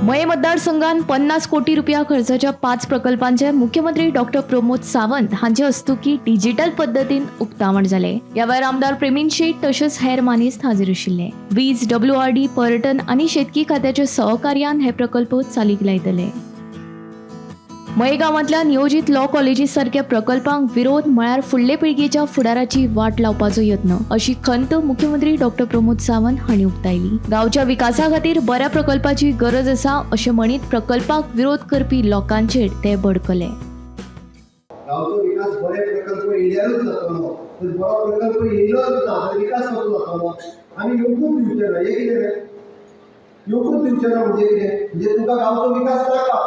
मये मतदारसंघात 50 कोटी रुपया खर्चाच्या 5 प्रकल्पांचे मुख्यमंत्री डॉक्टर प्रमोद सावंत हांचे हस्तुकी डिजिटल पद्धतीन उक्तावण जाले। या वेळार आमदार प्रवीण शेट तसेच हेर मानेस्त हाजीर आशिल्ले। वीज, WRD, पर्यटन आणि शेतकी खात्याच्या सहकार्यान हे प्रकल्प चालीक लायतले। मये गावांतल्या नियोजित लॉ कॉलेजीस सारख्या प्रकल्पांक विरोध म्हळ्यार फुडले पिळगेच्या फुडाराची वाट लावपाचो यत्न अशी खंत मुख्यमंत्री डॉक्टर प्रमोद सावंत हांणी उक्तायली। गावच्या विकासा खातीर बऱ्या प्रकल्पाची गरज आसा अशें म्हणीत प्रकल्पाक विरोध करपी लोकांचेर ते भडकले। गावचो विकास बरे प्रकल्प येयल्यारूच जातलो, तर बरो प्रकल्प येयलोच ना तर विकास कसो जातलो? आमी येवकूच दिवचे ना, हे कितें रे? येवकूच दिवचे ना म्हणजे कितें? म्हणजे तुका गावचो विकास नाका।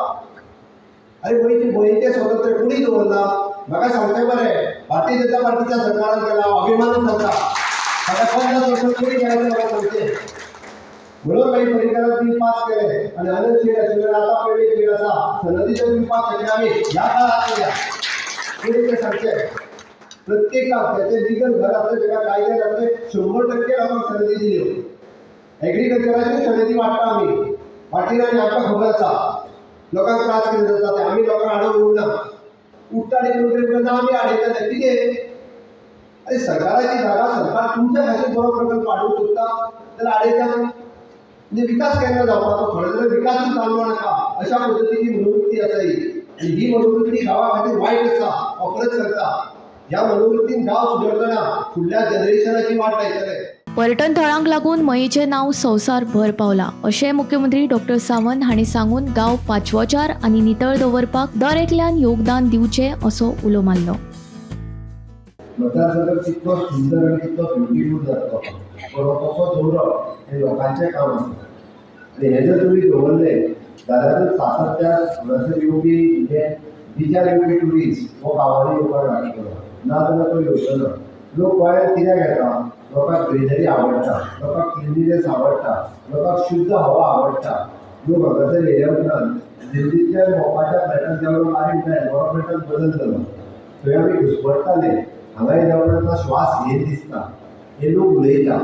अरे गोंयचे स्वतंत्र कोणी दवरला? म्हाका सांगता बरें, भारतीय जनता पार्टीच्या सरकारान केला, अभिमान जाता। आता 50 वर्सां कोणी केलें म्हाका सांगचे। म्हणून काही परिकारांनी पास केले आणि आनंद शेड आशिल्ले आता पयली शेड आसा, सनदीचे बी पास केले आमी ह्या काळात केल्या। कोणी ते सांगचे प्रत्येक त्याचे लिगल घर असले तेका कायदे असले 100% लोकांक सनदी दिल्यो। एग्रीकल्चराची सनदी वाटता आमी वाटीना आनी आमकां खबर आसा लोकांक त्रास केले जाता ते आमी लोकांक आडवूंक ना। उठता आनी कोण तरी आमी आडयता कितें? अरे सरकाराची जागा सरकार तुमच्या खातीर बरो प्रकल्प हाडूंक सोदता जाल्यार आडयता म्हणजे विकास केन्ना जावपाचो? खरें जाल्यार विकासूच जावचो नाका अशा पद्दतीची मनोवृत्ती आसा ही। आनी ही मनोवृत्ती गांवा खातीर वायट आसा, अपराध करता। ह्या मनोवृत्तीन गांव सुदरतना फुडल्या जनरेशनाची वाट लायतले। पर्यटन थळांक लागून मयेचे नाव संवसार भर पावला अशें मुख्यमंत्री डॉक्टर सावंत हांणी सांगून गांव पाचवोचार आनी नितळ दवरपाक दर एकल्यान योगदान दिवचें असो उलो मारलो। मतदारसंघ कितलो सुंदर आनी कितलो ब्युटिफूल जातलो पण कसो दवरप हें लोकांचें काम आसा। आनी हे जर तुमी दवरले जाल्यार सातत्यान हांगासर येवपी म्हणजे बिचार येवपी ट्युरिस्ट हो गांवांनी येवपाक लागतलो, ना जाल्यार तो येवचो ना। लोक गोंयांत कित्याक येता? लोकांक ग्रीनरी आवडटा, लोकांक क्लिनिनेस आवडटा, लोकांक शुद्ध हवा आवडटा। लोक हांगासर येयल्या उपरांत दिल्लीच्या मोपाच्या फ्लॅटान देवलो मारीक जाय, एनवायरमेंटान बदल जालो, थंय आमी घुस्पट्टाले, हांगा येयल्या उपरांत श्वास घेत दिसता, हे लोक उलयता।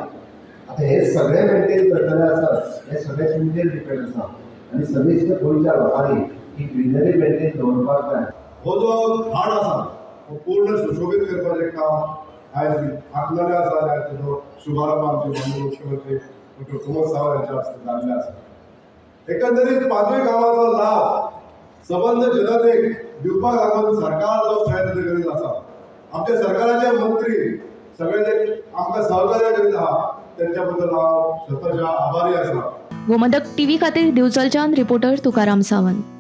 आतां हे सगळें मेंटेन करतले आसत हे सगळें तुमचेर डिपेंड आसा आनी सगळींच गोंयच्या लोकांनी ही ग्रीनरी मेंटेन दवरपाक जाय। हो जो घाट आसा हो पूर्ण सुशोभीत करपाचें काम आयज आंखलेलें आसा आनी तेजो शुभारंभ आमचे माननीय मुख्यमंत्री डॉक्टर प्रमोद सावंत हांच्या हस्ते जाल्लें आसा। एकंदरीत पांचूय गांवांचो लाभ सबंद जनतेक दिवपाक लागून सरकार जो प्रयत्न करीत आसा, आमच्या सरकाराचे मंत्री सगळे जे आमकां सहकार्य करीत आहा त्यांच्या बद्दल हांव स्वतःच्या आभारी आसा। गोमंतक TV खातीर दिवचलच्यान रिपोर्टर तुकाराम सावंत।